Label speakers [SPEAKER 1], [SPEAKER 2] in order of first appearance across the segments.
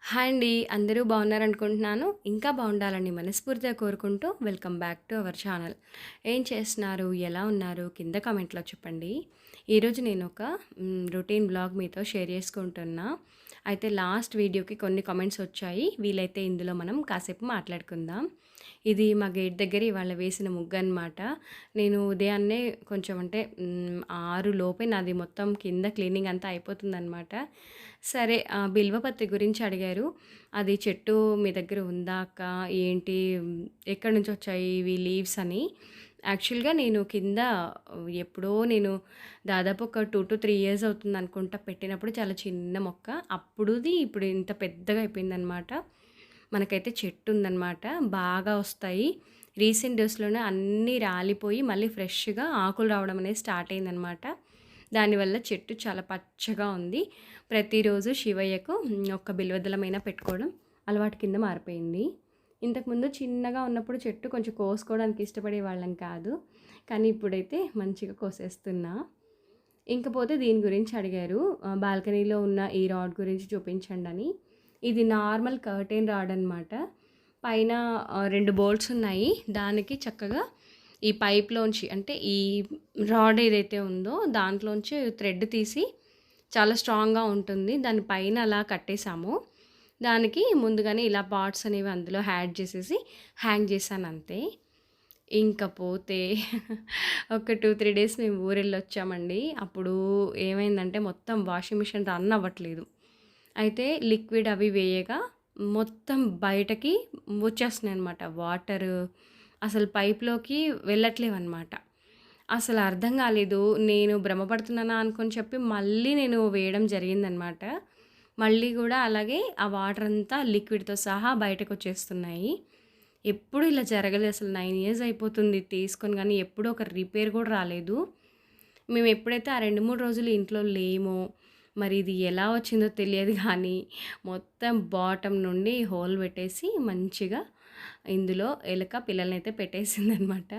[SPEAKER 1] Hi అండి. అందరూ బాగున్నారనుకుంటున్నాను. ఇంకా బాగుండాలని మనస్ఫూర్తిగా కోరుకుంటూ welcome back to our channel. ఏం చేస్తున్నారు? ఎలా ఉన్నారు? కింద కామెంట్‌లో చెప్పండి. ఈరోజు నేనొక రొటీన్ వ్లాగ్ మీతో షేర్ చేసుకుంటున్నా. అయితే లాస్ట్ వీడియోకి కొన్ని కామెంట్స్ వచ్చాయి. వీలైతే ఇందులో మనం కాసేపు మాట్లాడుకుందాం. ఇది మా గేట్ దగ్గర ఇవాళ వేసిన ముగ్గనమాట. నేను ఉదయాన్నే కొంచెం అంటే 6 లోపే నాది మొత్తం కింద క్లీనింగ్ అంతా అయిపోతుందనమాట. సరే బిల్వపత్రి గురించి అడిగారు. అది చెట్టు మీ దగ్గర ఉందా అక్క? ఏంటి? ఎక్కడి నుంచొచ్చాయి ఇవి లీవ్స్ అని. యాక్చువల్‌గా నేను కింద ఎప్పుడో నేను దాదాపు ఒక 2-3 ఇయర్స్ అవుతుందనుకుంటా పెట్టినప్పుడు చాలా చిన్న మొక్క. అప్పుడుది ఇప్పుడు ఇంత పెద్దగా అయిపోయిందనమాట. మనకైతే చెట్టు ఉందనమాట. బాగా వస్తాయి. రీసెంట్ డేస్‌లోనే అన్నీ రాలిపోయి మళ్ళీ ఫ్రెష్‌గా ఆకులు రావడం అనేది స్టార్ట్ అయిందనమాట. దానివల్ల చెట్టు చాలా పచ్చగా ఉంది. ప్రతిరోజు శివయ్యకు ఒక్క బిల్వదళమైనా పెట్టుకోవడం అలవాటు కింద మారిపోయింది. ఇంతకుముందు చిన్నగా ఉన్నప్పుడు చెట్టు కొంచెం కోసుకోవడానికి ఇష్టపడేవాళ్ళం కాదు. కానీ ఇప్పుడైతే మంచిగా కోసేస్తున్నా. ఇంకపోతే దీని గురించి అడిగారు. బాల్కనీలో ఉన్న ఈ రాడ్ గురించి చూపించండని. ఇది నార్మల్ కర్టెన్ రాడ్ అనమాట. పైన 2 బోల్ట్స్ ఉన్నాయి. దానికి చక్కగా ఈ పైప్‌లోంచి అంటే ఈ రాడ్ ఏదైతే ఉందో దాంట్లోంచి థ్రెడ్ తీసి చాలా స్ట్రాంగ్‌గా ఉంటుంది. దాని పైన అలా కట్టేసాము. దానికి ముందుగానే ఇలా పార్ట్స్ అనేవి అందులో యాడ్ చేసేసి హ్యాంగ్ చేశానంతే. ఇంకపోతే ఒక 2-3 డేస్ మేము ఊరెళ్ళొచ్చామండి. అప్పుడు ఏమైందంటే మొత్తం వాషింగ్ మిషన్ రన్ అవ్వట్లేదు. అయితే లిక్విడ్ అవి వేయగా మొత్తం బయటకి వచ్చేస్తున్నాయనమాట. వాటరు అసలు పైప్‌లోకి వెళ్ళట్లేవనమాట. అసలు అర్థం కాలేదు. నేను భ్రమపడుతున్నానా అనుకోని చెప్పి మళ్ళీ నేను వేయడం జరిగిందనమాట. మళ్ళీ గూడా అలాగే ఆ వాటర్ అంతా లిక్విడ్‌తో సహా బయటకొచ్చేస్తున్నాయి. ఎప్పుడు ఇలా జరగలేదు అసలు. 9 ఇయర్స్ అయిపోతుంది తీసుకొని గానీ ఎప్పుడూ ఒక రిపేర్ కూడా రాలేదు. మేము ఎప్పుడైతే ఆ 2, 3 రోజులు ఇంట్లో లేమో, మరి ఇది ఎలా వచ్చిందో తెలియదు గానీ, మొత్తం బాటమ్ నుండి హోల్ పెట్టేసి మంచిగా ఇందులో ఎలక పిల్లలనైతే పెట్టేసిందనమాట.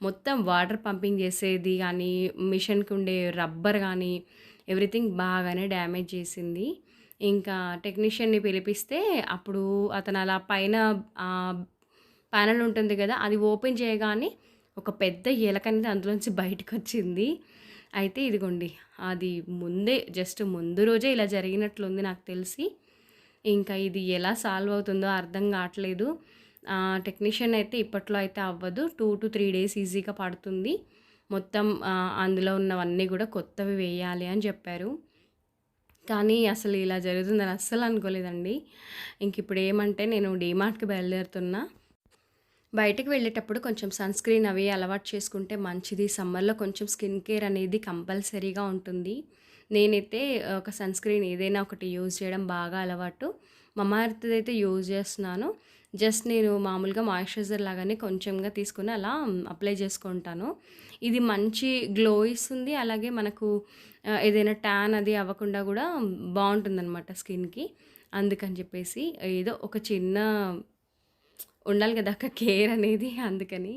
[SPEAKER 1] మొత్తం వాటర్ పంపింగ్ చేసేది గానీ, మిషన్‌కి ఉండే రబ్బర్ గానీ, ఎవ్రీథింగ్ బాగానే డ్యామేజ్ చేసింది. ఇంకా టెక్నీషియన్‌ని పిలిపిస్తే అప్పుడు అతను అలా పైన ప్యానెల్ ఉంటుంది గదా! అది ఓపెన్ చేయగానే ఒక పెద్ద ఎలకనేది అందులోంచి బయటకొచ్చింది. అయితే ఇదిగోండి అది జస్ట్ ముందు రోజే ఇలా జరిగినట్లుంది నాకు తెలిసి. ఇంకా ఇది ఎలా సాల్వ్ అవుతుందో అర్థం గాట్లేదు. టెక్నీషియన్ అయితే ఇప్పట్లో అయితే అవ్వదు. 2-3 డేస్ ఈజీగా పడుతుంది. మొత్తం అందులో ఉన్నవన్నీ గూడా కొత్తవి వేయాలి అని జెప్పారు. కానీ అసలు ఇలా జరుగుతుందని అస్సలు అనుకోలేదండి. ఇంకిప్పుడేమంటే నేను డీమార్ట్‌కి బయలుదేరుతున్నా. బయటకి వెళ్ళేటప్పుడు కొంచెం సన్ స్క్రీన్ అవి అలవాటు చేసుకుంటే మంచిది. సమ్మర్‌లో కొంచెం స్కిన్ కేర్ అనేది కంపల్సరీగా ఉంటుంది. నేనైతే ఒక సన్ స్క్రీన్ ఏదైనా ఒకటి యూజ్ చేయడం బాగా అలవాటు. మమాఎర్త్‌దైతే యూజ్ చేస్తున్నాను. జస్ట్ నేను మామూలుగా మాయిశ్చరైజర్ లాగానే కొంచెంగా తీసుకొని అలా అప్లై చేసుకుంటాను. ఇది మంచి గ్లో ఇస్తుంది. అలాగే మనకు ఏదైనా ట్యాన్ అది అవ్వకుండా గూడా బావుంటుందనమాట స్కిన్‌కి. అందుకని చెప్పేసి ఏదో ఒక చిన్న ఉండాలి కదా! అక్క కేర్ అనేది అందుకని.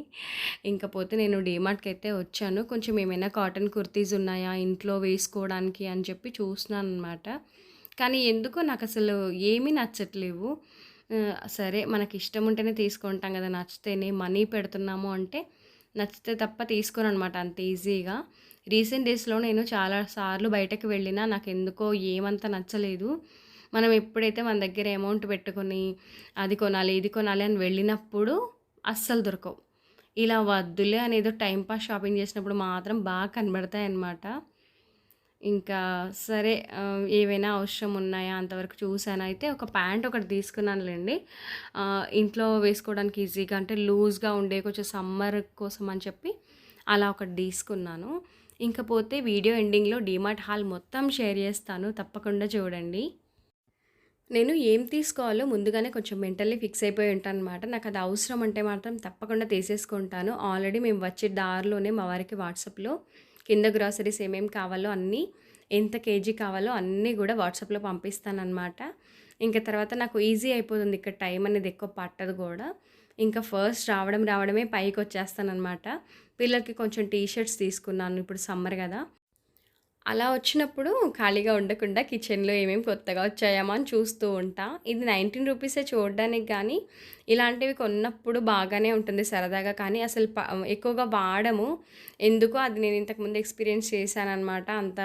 [SPEAKER 1] ఇంకపోతే నేను డీమార్ట్‌కైతే వచ్చాను. కొంచెం ఏమైనా కాటన్ కుర్తీస్ ఉన్నాయా ఇంట్లో వేసుకోవడానికి అని చెప్పి చూస్తున్నాననమాట. కానీ ఎందుకో నాకసలు ఏమీ నచ్చట్లేవు. సరే మనకిష్టం ఉంటేనే తీసుకుంటాం కదా! నచ్చితేనే మనీ పెడుతున్నాము అంటే నచ్చితే తప్ప తీసుకోననమాట అంత ఈజీగా. రీసెంట్ డేస్‌లో నేను చాలా సార్లు బయటకి వెళ్ళినా నాకెందుకో ఏమంత నచ్చలేదు. మనం ఎప్పుడైతే మన దగ్గర అమౌంట్ పెట్టుకొని అది కొనాలి, ఇది కొనాలి అని వెళ్ళినప్పుడు అస్సలు దొరకవు. ఇలా వద్దులే అని ఏదో టైమ్ పాస్ షాపింగ్ చేసినప్పుడు మాత్రం బాగా కనబడతాయన్నమాట. ఇంకా సరే ఏవైనా అవసరం ఉన్నాయా అంతవరకు చూసాను. అయితే ఒక ప్యాంట్ ఒకటి తీసుకున్నానులెండి. ఇంట్లో వేసుకోవడానికి ఈజీగా అంటే లూజ్‌గా ఉండే కొంచెం సమ్మర్ కోసం అని చెప్పి అలా ఒకటి తీసుకున్నాను. ఇంకపోతే వీడియో ఎండింగ్‌లో డీమార్ట్ హాల్ మొత్తం షేర్ చేస్తాను. తప్పకుండా చూడండి. నేను ఏం తీసుకోవాలో ముందుగానే కొంచెం మెంటల్లీ ఫిక్స్ అయిపోయి ఉంటాననమాట. నాకది అవసరం అంటే మాత్రం తప్పకుండా తీసేసుకుంటాను. ఆల్రెడీ మేము వచ్చే దారిలోనే మా వారికి వాట్సాప్‌లో కింద గ్రోసరీస్ ఏమేమి కావాలో అన్నీ, ఎంత కేజీ కావాలో అన్నీ గూడా వాట్సాప్‌లో పంపిస్తాననమాట. ఇంక తర్వాత నాకు ఈజీ అయిపోతుంది. ఇక్కడ టైం అనేది ఎక్కువ పట్టదు గూడా. ఇంకా ఫస్ట్ రావడమే పైకొచ్చేస్తాననమాట. పిల్లలకి కొంచెం టీ షర్ట్స్ తీసుకున్నాను. ఇప్పుడు సమ్మర్ గదా! అలా వచ్చినప్పుడు ఖాళీగా ఉండకుండా కిచెన్‌లో ఏమేమి కొత్తగా వచ్చాయేమో అని చూస్తూ ఉంటా. ఇది ₹19 చూడడానికి గానీ, ఇలాంటివి కొన్నప్పుడు బాగానే ఉంటుంది సరదాగా. కానీ అసలు ఎక్కువగా వాడము. ఎందుకో అది నేను ఇంతకుముందు ఎక్స్‌పీరియన్స్ చేశాననమాట. అంత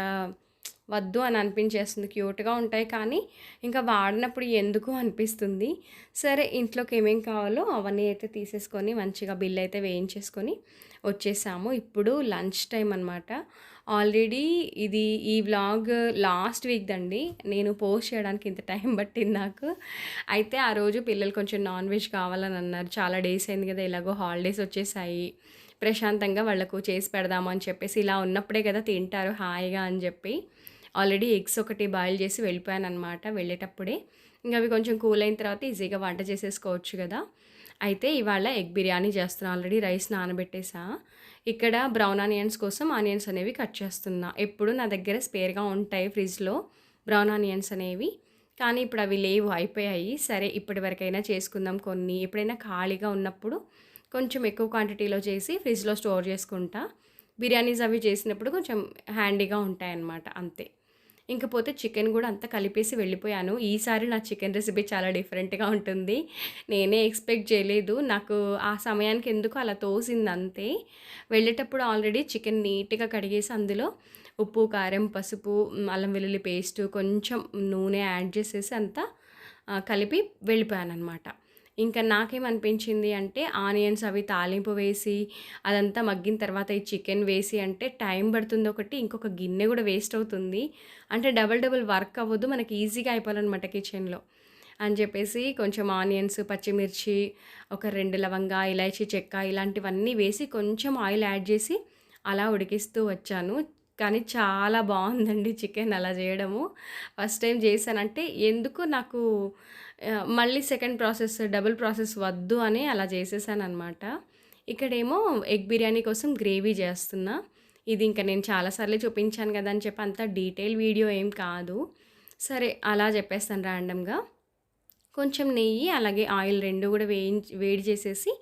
[SPEAKER 1] వద్దు అని అనిపించేస్తుంది. క్యూట్‌గా ఉంటాయి కానీ, ఇంకా వాడినప్పుడు ఎందుకు అనిపిస్తుంది. సరే ఇంట్లోకి ఏమేం కావాలో అవన్నీ అయితే తీసేసుకొని మంచిగా బిల్ అయితే వేయించేసుకొని వచ్చేసాము. ఇప్పుడు లంచ్ టైమ్ అనమాట. ఆల్రెడీ ఇది ఈ వ్లాగ్ లాస్ట్ వీక్‌దండి. నేను పోస్ట్ చేయడానికి ఇంత టైం పట్టింది నాకు. అయితే ఆ రోజు పిల్లలు కొంచెం నాన్ వెజ్ కావాలని అన్నారు. చాలా డేస్ అయింది కదా! ఎలాగో హాలిడేస్ వచ్చేసాయి. ప్రశాంతంగా వాళ్ళకు చేసి పెడదాము అని చెప్పేసి, ఇలా ఉన్నప్పుడే కదా తింటారు హాయిగా అని చెప్పి, ఆల్రెడీ ఎగ్స్ ఒకటి బాయిల్ చేసి వెళ్ళిపోయాననమాట వెళ్ళేటప్పుడే. ఇంక అవి కొంచెం కూల్ అయిన తర్వాత ఈజీగా వంట చేసేసుకోవచ్చు కదా! అయితే ఇవాళ ఎగ్ బిర్యానీ చేస్తున్నా. ఆల్రెడీ రైస్ నానబెట్టేసా. ఇక్కడ బ్రౌన్ ఆనియన్స్ కోసం ఆనియన్స్ అనేవి కట్ చేస్తున్నా. ఎప్పుడు నా దగ్గర స్పేర్‌గా ఉంటాయి ఫ్రిడ్జ్‌లో బ్రౌన్ ఆనియన్స్ అనేవి. కానీ ఇప్పుడు అవి లేవు, అయిపోయాయి. సరే ఇప్పటివరకైనా చేసుకుందాం కొన్ని. ఎప్పుడైనా ఖాళీగా ఉన్నప్పుడు కొంచెం ఎక్కువ క్వాంటిటీలో చేసి ఫ్రిడ్జ్‌లో స్టోర్ చేసుకుంటా. బిర్యానీస్ అవి చేసినప్పుడు కొంచెం హ్యాండీగా ఉంటాయన్నమాట అంతే. ఇంకపోతే చికెన్ గూడా అంతా కలిపేసి వెళ్ళిపోయాను. ఈసారి నా చికెన్ రెసిపీ చాలా డిఫరెంట్‌గా ఉంటుంది. నేనే ఎక్స్‌పెక్ట్ చేయలేదు. నాకు ఆ సమయానికి ఎందుకో అలా తోసిందంతే. వెళ్ళేటప్పుడు ఆల్రెడీ చికెన్ నీట్‌గా కడిగేసి అందులో ఉప్పు, కారం, పసుపు, అల్లం వెల్లుల్లి పేస్టు, కొంచెం నూనె యాడ్ చేసేసి అంతా కలిపి వెళ్ళిపోయాననమాట. ఇంకా నాకేమనిపించింది అంటే ఆనియన్స్ అవి తాలింపు వేసి అదంతా మగ్గిన తర్వాత ఈ చికెన్ వేసి అంటే టైం పడుతుంది ఒకటి, ఇంకొక గిన్నె కూడా వేస్ట్ అవుతుంది. అంటే డబుల్ డబుల్ వర్క్ అవ్వదు. మనకి ఈజీగా అయిపోవాలనమాట కిచెన్‌లో. అని చెప్పేసి కొంచెం ఆనియన్స్, పచ్చిమిర్చి, ఒక 2 లవంగా, ఇలాచీ చెక్క ఇలాంటివన్నీ వేసి కొంచెం ఆయిల్ యాడ్ చేసి అలా ఉడికిస్తూ వచ్చాను. కానీ చాలా బావుందండి చికెన్ అలా చేయడము. ఫస్ట్ టైమ్ చేశానంటే ఎందుకో నాకు మళ్ళీ సెకండ్ ప్రాసెస్, డబుల్ ప్రాసెస్ వద్దు అని అలా చేసేసాననమాట. ఇక్కడేమో ఎగ్ బిర్యానీ కోసం గ్రేవీ చేస్తున్నా. ఇది ఇంక నేను చాలా సార్లే చూపించాను కదా అని చెప్పి అంత డీటెయిల్ వీడియో ఏం కాదు. సరే అలా చెప్పేస్తాను ర్యాండమ్‌గా. కొంచెం నెయ్యి, అలాగే ఆయిల్ 2 కూడా వేడి చేసేసి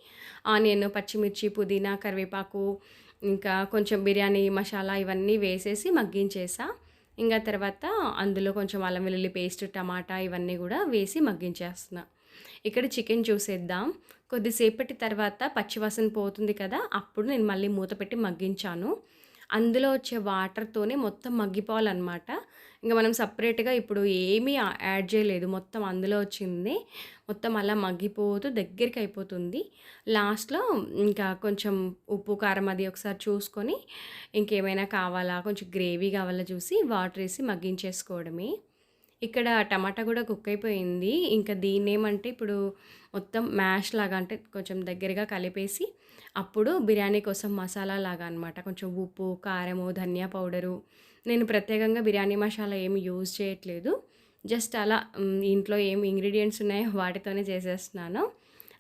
[SPEAKER 1] ఆనియన్, పచ్చిమిర్చి, పుదీనా, కరివేపాకు, ఇంకా కొంచెం బిర్యానీ మసాలా ఇవన్నీ వేసేసి మగ్గించేసా. ఇంగా తర్వాత అందులో కొంచెం అల్లం వెల్లుల్లి పేస్ట్, టమాటా ఇవన్నీ గూడా వేసి మగ్గించేస్తున్నా. ఇక్కడ చికెన్ చూసేద్దాం. కొద్దిసేపటి తర్వాత పచ్చివాసన పోతుంది కదా! అప్పుడు నేను మళ్ళీ మూత పెట్టి మగ్గించాను. అందులో వచ్చే వాటర్‌తోనే మొత్తం మగ్గిపోవాలనమాట. ఇంక మనం సెపరేట్‌గా ఇప్పుడు ఏమీ యాడ్ చేయలేదు. మొత్తం అందులో వచ్చిందే. మొత్తం అలా మగ్గిపోతూ దగ్గరికయిపోతుంది. లాస్ట్‌లో ఇంకా కొంచెం ఉప్పు, కారం అది ఒకసారి చూసుకొని ఇంకేమైనా కావాలా, కొంచెం గ్రేవీ కావాలా చూసి వాటరేసి మగ్గించేసుకోవడమే. ఇక్కడ టమాటా గూడా కుక్ అయిపోయింది. ఇంకా దీన్నేమంటే ఇప్పుడు మొత్తం మ్యాష్ లాగా అంటే కొంచెం దగ్గరగా కలిపేసి అప్పుడు బిర్యానీ కోసం మసాలా లాగా అనమాట. కొంచెం ఉప్పు, కారము, ధనియా పౌడరు. నేను ప్రత్యేకంగా బిర్యానీ మసాలా ఏమి యూజ్ చేయట్లేదు. జస్ట్ అలా ఇంట్లో ఏమి ఇంగ్రీడియెంట్స్ ఉన్నాయో వాటితోనే చేసేస్తున్నాను.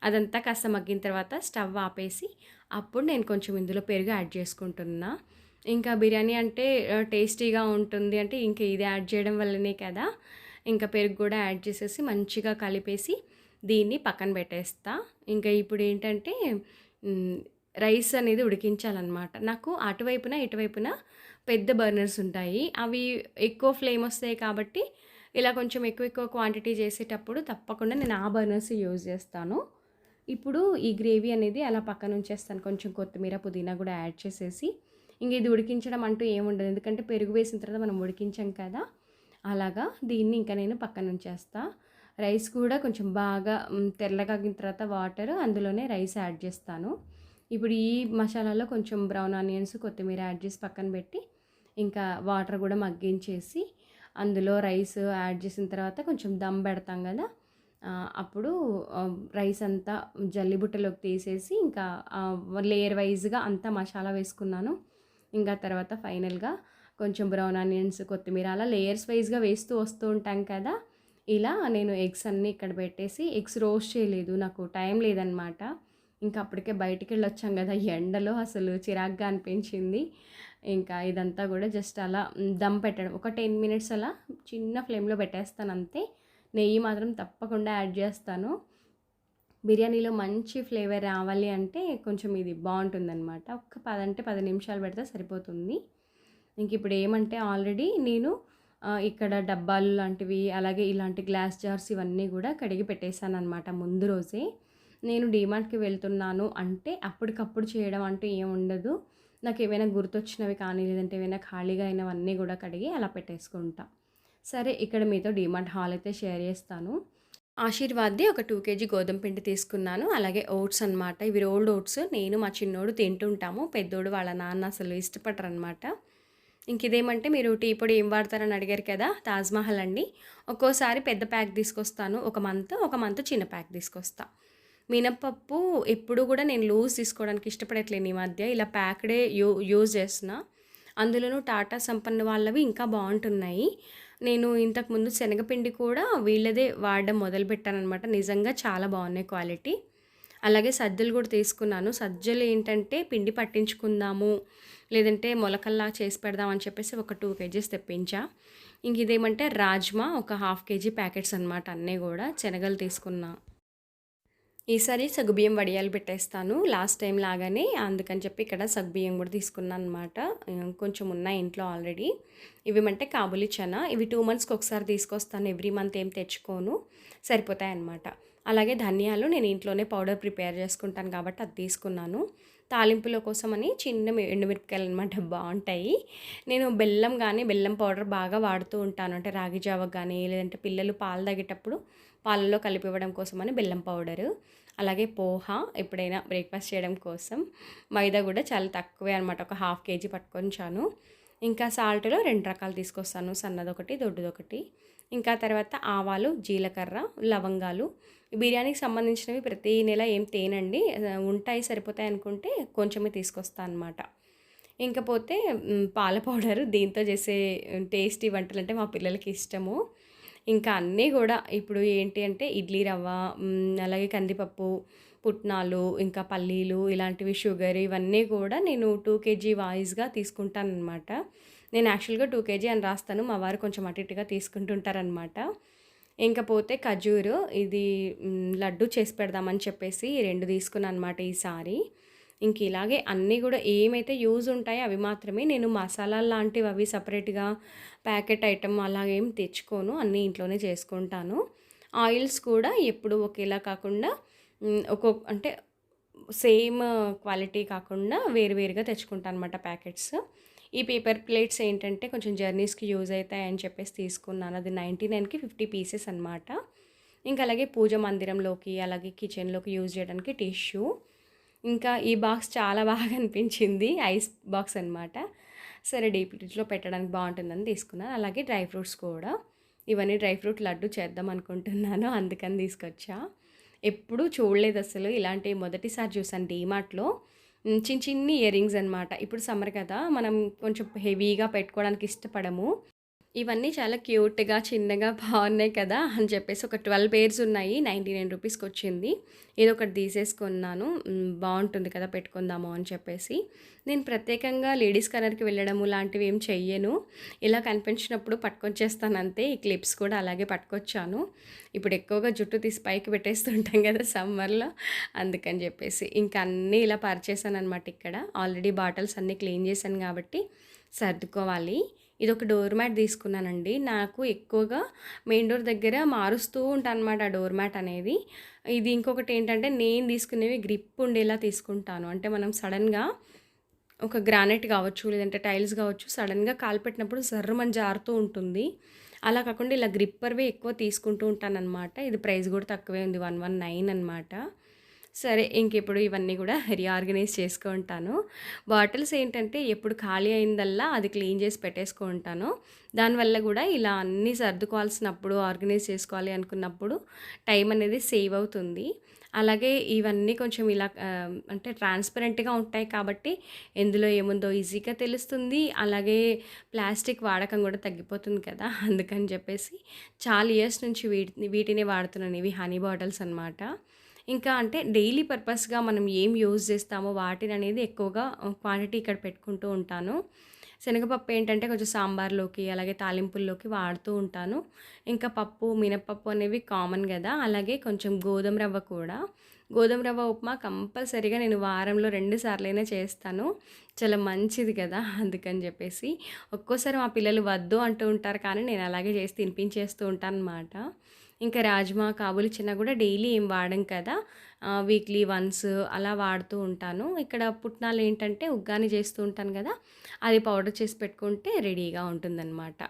[SPEAKER 1] అదంతా కాస్త మగ్గిన తర్వాత స్టవ్ ఆపేసి అప్పుడు నేను కొంచెం ఇందులో పెరుగు యాడ్ చేసుకుంటున్నా. ఇంకా బిర్యానీ అంటే టేస్టీగా ఉంటుంది అంటే ఇంక ఇది యాడ్ చేయడం వల్లనే కదా! ఇంకా పెరుగు కూడా యాడ్ చేసేసి మంచిగా కలిపేసి దీన్ని పక్కన పెట్టేస్తా. ఇంకా ఇప్పుడేంటంటే హ్మ్, రైస్ అనేది ఉడికించాలనమాట. నాకు అటువైపున, ఇటువైపున పెద్ద బర్నర్స్ ఉంటాయి. అవి ఎక్కువ ఫ్లేమ్ వస్తాయి కాబట్టి ఇలా కొంచెం ఎక్కువ ఎక్కువ క్వాంటిటీ చేసేటప్పుడు తప్పకుండా నేను ఆ బర్నర్స్ యూజ్ చేస్తాను. ఇప్పుడు ఈ గ్రేవీ అనేది అలా పక్కన ఉంచేస్తాను. కొంచెం కొత్తిమీర, పుదీనా కూడా యాడ్ చేసేసి ఇంక ఇది ఉడికించడం అంటూ ఏముండదు. ఎందుకంటే పెరుగు వేసిన తర్వాత మనం ఉడికించాం కదా! అలాగా దీన్ని ఇంక నేను పక్కన ఉంచేస్తా. రైస్ కూడా కొంచెం బాగా తెల్లగాగిన తర్వాత వాటర్ అందులోనే రైస్ యాడ్ చేస్తాను. ఇప్పుడు ఈ మసాలాలో కొంచెం బ్రౌన్ ఆనియన్స్, కొత్తిమీర యాడ్ చేసి పక్కన పెట్టి ఇంకా వాటర్ కూడా మగ్గించేసి అందులో రైస్ యాడ్ చేసిన తర్వాత కొంచెం దమ్ పెడతాం కదా! అప్పుడు రైస్ అంతా జల్లి బుట్టలోకి తీసేసి ఇంకా లేయర్ వైజ్‌గా అంతా మసాలా వేసుకున్నాను. ఇంకా తర్వాత ఫైనల్‌గా కొంచెం బ్రౌన్ ఆనియన్స్, కొత్తిమీర అలా లేయర్స్ వైస్‌గా వేస్తూ వస్తూ ఉంటాం కదా! ఇలా నేను ఎగ్స్ అన్నీ ఇక్కడ పెట్టేసి ఎగ్స్ రోస్ట్ చేయలేదు. నాకు టైం లేదనమాట. ఇంకా అప్పటికే బయటికెళ్ళొచ్చాం గదా! ఎండలో అసలు చిరాకుగా అనిపించింది. ఇంకా ఇదంతా గూడా జస్ట్ అలా దమ్ పెట్టడం. ఒక 10 మినిట్స్ అలా చిన్న ఫ్లేమ్‌లో పెట్టేస్తానంతే. నెయ్యి మాత్రం తప్పకుండా యాడ్ జేస్తాను. బిర్యానీలో మంచి ఫ్లేవర్ రావాలి అంటే కొంచెం ఇది బావుంటుందనమాట. ఒక్క 10 అంటే 10 నిమిషాలు పెడితే సరిపోతుంది. ఇంక ఇప్పుడు ఏమంటే ఆల్రెడీ నేను ఇక్కడ డబ్బాలు లాంటివి, అలాగే ఇలాంటి గ్లాస్ జార్స్ ఇవన్నీ గూడా కడిగి పెట్టేసాననమాట ముందు రోజే. నేను డీమార్ట్‌కి వెళ్తున్నాను అంటే అప్పటికప్పుడు చేయడం అంటూ ఏముండదు. నాకేమైనా గుర్తొచ్చినవి కానీ, లేదంటే ఏమైనా ఖాళీగా అయినవన్నీ గూడా కడిగి అలా పెట్టేసుకుంటా. సరే ఇక్కడ మీతో డీమార్ట్ హాల్ అయితే షేర్ చేస్తాను. ఆశీర్వాద్‌ది ఒక 2 కేజీ గోధుమ పిండి తీసుకున్నాను. అలాగే ఓట్స్ అనమాట. ఇవి రోల్డ్ ఓట్స్. నేను మా చిన్నోడు తింటుంటాము. పెద్దోడు వాళ్ళ నాన్న అసలు ఇష్టపడరనమాట. ఇంకిదేమంటే మీరు టీ పొడి ఏం వాడతారని అడిగారు కదా! తాజ్ మహల్ అండి. ఒక్కోసారి పెద్ద ప్యాక్ తీసుకొస్తాను. ఒక మంత్ చిన్న ప్యాక్ తీసుకొస్తా. మినపప్పు ఎప్పుడు గూడా నేను లూజ్ తీసుకోవడానికి ఇష్టపడట్లేను ఈ మధ్య. ఇలా ప్యాక్‌డే యూజ్ చేస్తున్నా. అందులోనూ టాటా సంపన్న్ వాళ్ళవి ఇంకా బావుంటున్నాయి. నేను ఇంతకుముందు శనగపిండి కూడా వీళ్ళదే వాడడం మొదలుపెట్టాననమాట. నిజంగా చాలా బావున్నాయి క్వాలిటీ. అలాగే సజ్జలు కూడా తీసుకున్నాను. సజ్జలు ఏంటంటే పిండి పట్టించుకుందాము, లేదంటే మొలకల్లా చేసి పెడదాం అని చెప్పేసి ఒక 2 కేజీస్ తెప్పించా. ఇంక ఇదేమంటే రాజ్మా ఒక హాఫ్ కేజీ ప్యాకెట్స్ అనమాట అన్నీ గూడా. శనగలు తీసుకున్నా. ఈసారి సగ్గుబియ్యం వడియాలు పెట్టేస్తాను. లాస్ట్ టైం లాగానే అందుకని చెప్పి ఇక్కడ సగ్గుబియ్యం కూడా తీసుకున్నాననమాట. కొంచెం ఉన్నాయి ఇంట్లో ఆల్రెడీ. ఇవేమంటే కాబూలి చనా. ఇవి 2 మంత్స్‌కి ఒకసారి తీసుకొస్తాను. ఎవ్రీ మంత్ ఏం తెచ్చుకోను. సరిపోతాయన్నమాట. అలాగే ధనియాలు నేను ఇంట్లోనే పౌడర్ ప్రిపేర్ చేసుకుంటాను కాబట్టి అది తీసుకున్నాను. తాలింపుల కోసమని చిన్న ఎండుమిరపకాయలనమాట బావుంటాయి. నేను బెల్లం గానీ, బెల్లం పౌడర్ బాగా వాడుతూ ఉంటాను. అంటే రాగి జావకు గానీ, లేదంటే పిల్లలు పాలు తాగేటప్పుడు పాలల్లో కలిపివ్వడం కోసమని బెల్లం పౌడరు. అలాగే పోహ ఎప్పుడైనా బ్రేక్‌ఫాస్ట్ చేయడం కోసం. మైదా గూడా చాలా తక్కువే అనమాట. ఒక హాఫ్ కేజీ పట్టుకొంచాను. ఇంకా సాల్ట్‌లో 2 రకాలు తీసుకొస్తాను. సన్నదొకటి, దొడ్డుదొకటి. ఇంకా తర్వాత ఆవాలు, జీలకర్ర, లవంగాలు. బిర్యానీకి సంబంధించినవి ప్రతి నెల ఏం తేనండి. ఉంటాయి సరిపోతాయి అనుకుంటే కొంచెమే తీసుకొస్తా అనమాట. ఇంకపోతే పాల పౌడరు దీంతో చేసే టేస్టీ వంటలంటే మా పిల్లలకి ఇష్టము. ఇంకా అన్నీ గూడా ఇప్పుడు ఏంటి అంటే ఇడ్లీ రవ్వ, అలాగే కందిపప్పు, పుట్నాలు, ఇంకా పల్లీలు ఇలాంటివి షుగర్ ఇవన్నీ కూడా నేను 2 కేజీ వాయిస్‌గా తీసుకుంటాననమాట. నేను యాక్చువల్‌గా 2 కేజీ అని రాస్తాను. మా వారు కొంచెం అటు ఇటుగా తీసుకుంటుంటారనమాట. ఇంకపోతే ఖజూరు ఇది లడ్డు చేసి పెడదామని చెప్పేసి 2 తీసుకున్నాననమాట ఈసారి. ఇంక ఇలాగే అన్నీ గూడా ఏమైతే యూజ్ ఉంటాయో అవి మాత్రమే. నేను మసాలాలు లాంటివి అవి సెపరేట్‌గా ప్యాకెట్ ఐటెమ్ అలాగేం తెచ్చుకోను. అన్నీ ఇంట్లోనే చేసుకుంటాను. ఆయిల్స్ కూడా ఎప్పుడు ఒకేలా కాకుండా అంటే సేమ్ క్వాలిటీ కాకుండా వేరు వేరుగా తెచ్చుకుంటానన్నమాట ప్యాకెట్స్. ఈ పేపర్ ప్లేట్స్ ఏంటంటే కొంచెం జర్నీస్‌కి యూజ్ అయితాయని చెప్పేసి తీసుకున్నాను. అది 99కి 50 పీసెస్ అనమాట. ఇంకా అలాగే పూజ మందిరంలోకి, అలాగే కిచెన్‌లోకి యూజ్ చేయడానికి టిష్యూ. ఇంకా ఈ బాక్స్ చాలా బాగా అనిపించింది. ఐస్ బాక్స్ అనమాట. సరే డీప్ ఫ్రిడ్జ్‌లో పెట్టడానికి బావుంటుందని తీసుకున్నాను. అలాగే డ్రై ఫ్రూట్స్ కూడా. ఇవన్నీ డ్రై ఫ్రూట్ లడ్డు చేద్దాం అనుకుంటున్నాను. అందుకని తీసుకొచ్చా. ఎప్పుడూ చూడలేదసలు ఇలాంటివి మొదటిసారి చూసాను డీమార్ట్‌లో. చిన్ని ఇయర్ రింగ్స్ అనమాట. ఇప్పుడు సమ్మర్ కదా! మనం కొంచెం హెవీగా పెట్టుకోవడానికి ఇష్టపడము. ఇవన్నీ చాలా క్యూట్‌గా, చిన్నగా బావున్నాయి కదా! అని చెప్పేసి ఒక 12 పెయిర్స్ ఉన్నాయి. రూ. 99కొచ్చింది. ఏదో ఒకటి తీసేసుకున్నాను. బావుంటుంది కదా! పెట్టుకుందాము అని చెప్పేసి. నేను ప్రత్యేకంగా లేడీస్ కార్నర్‌కి వెళ్ళడము లాంటివి ఏం చెయ్యను. ఇలా కనిపించినప్పుడు పట్టుకొచ్చేస్తానంతే. ఈ క్లిప్స్ కూడా అలాగే పట్టుకొచ్చాను. ఇప్పుడు ఎక్కువగా జుట్టు తీసి పైకి పెట్టేస్తుంటాం కదా! సమ్మర్‌లో. అందుకని చెప్పేసి. ఇంక అన్నీ ఇలా పరిచేసాననమాట ఇక్కడ. ఆల్రెడీ బాటిల్స్ అన్నీ క్లీన్ చేశాను కాబట్టి సర్దుకోవాలి. ఇదొక డోర్ మ్యాట్ తీసుకున్నానండి. నాకు ఎక్కువగా మెయిన్ డోర్ దగ్గర మారుస్తూ ఉంటానన్నమాట ఆ డోర్ మ్యాట్ అనేది. ఇది ఇంకొకటేంటంటే నేను తీసుకునేవి గ్రిప్ ఉండేలా తీసుకుంటాను. అంటే మనం సడన్‌గా ఒక గ్రానైట్ కావచ్చు, లేదంటే టైల్స్ కావచ్చు, సడన్‌గా కాలు పెట్టినప్పుడు జర్రుమని జారుతూ ఉంటుంది. అలా కాకుండా ఇలా గ్రిప్పర్‌వే ఎక్కువ తీసుకుంటూ ఉంటానన్నమాట. ఇది ప్రైస్ కూడా తక్కువే ఉంది. 119 అనమాట. సరే ఇంకిప్పుడు ఇవన్నీ కూడా రీఆర్గనైజ్ చేసుకుంటాను. బాటిల్స్ ఏంటంటే ఎప్పుడు ఖాళీ అయిందల్లా అది క్లీన్ చేసి పెట్టేసుకుంటాను. దానివల్ల కూడా ఇలా అన్నీ సర్దుకోవాల్సినప్పుడు, ఆర్గనైజ్ చేసుకోవాలి అనుకున్నప్పుడు టైం అనేది సేవ్ అవుతుంది. అలాగే ఇవన్నీ కొంచెం ఇలా అంటే ట్రాన్స్పరెంట్‌గా ఉంటాయి కాబట్టి ఎందులో ఏముందో ఈజీగా తెలుస్తుంది. అలాగే ప్లాస్టిక్ వాడకం కూడా తగ్గిపోతుంది కదా! అందుకని చెప్పేసి చాలా ఇయర్స్ నుంచి వీటినే వాడుతున్నాను. ఇవి హనీ బాటిల్స్ అనమాట. ఇంకా అంటే డైలీ పర్పస్‌గా మనం ఏం యూజ్ చేస్తామో వాటిననేది ఎక్కువగా క్వాంటిటీ ఇక్కడ పెట్టుకుంటూ ఉంటాను. శనగపప్పు ఏంటంటే కొంచెం సాంబార్‌లోకి, అలాగే తాలింపుల్లోకి వాడుతూ ఉంటాను. ఇంకా పప్పు, మినపప్పు అనేవి కామన్ గదా! అలాగే కొంచెం గోధుమ రవ్వ కూడా. గోధుమ రవ్వ ఉప్మా కంపల్సరీగా నేను వారంలో 2 సార్లైనా చేస్తాను. చాలా మంచిది కదా! అందుకని జెప్పేసి. ఒక్కోసారి మా పిల్లలు వద్దు అంటూ ఉంటారు కానీ నేను అలాగే చేసి తినిపించేస్తూ ఉంటాననమాట. ఇంకా రాజ్మా, కాబూలి చనా గూడా డైలీ ఏం వాడం కదా! వీక్లీ వన్స్ అలా వాడుతూ ఉంటాను. ఇక్కడ పుట్నాలేంటంటే ఉగ్గాని చేస్తూ ఉంటాను గదా! అది పౌడర్ చేసి పెట్టుకుంటే రెడీగా ఉంటుందనమాట.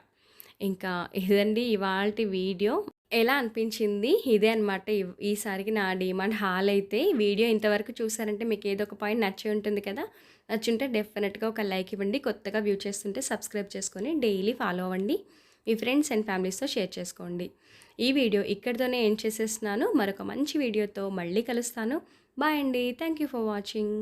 [SPEAKER 1] ఇంకా ఇదండి ఇవాల్టి వీడియో. ఎలా అనిపించింది? ఇదే అనమాట ఈసారికి నా డీమార్ట్ హాల్ అయితే. వీడియో ఇంతవరకు చూసారంటే మీకు ఏదో ఒక పాయింట్ నచ్చే ఉంటుంది కదా! నచ్చుంటే డెఫినెట్‌గా ఒక లైక్ ఇవ్వండి. కొత్తగా వ్యూ చేస్తుంటే సబ్స్క్రైబ్ చేసుకొని డైలీ ఫాలో అవ్వండి. మీ ఫ్రెండ్స్ అండ్ ఫ్యామిలీస్‌తో షేర్ చేసుకోండి. ఈ వీడియో ఇక్కడితోనే ఎండ్ చేసేస్తున్నాను. మరొక మంచి వీడియోతో మళ్ళీ కలుస్తాను. బాయ్ అండి. Thank you for watching.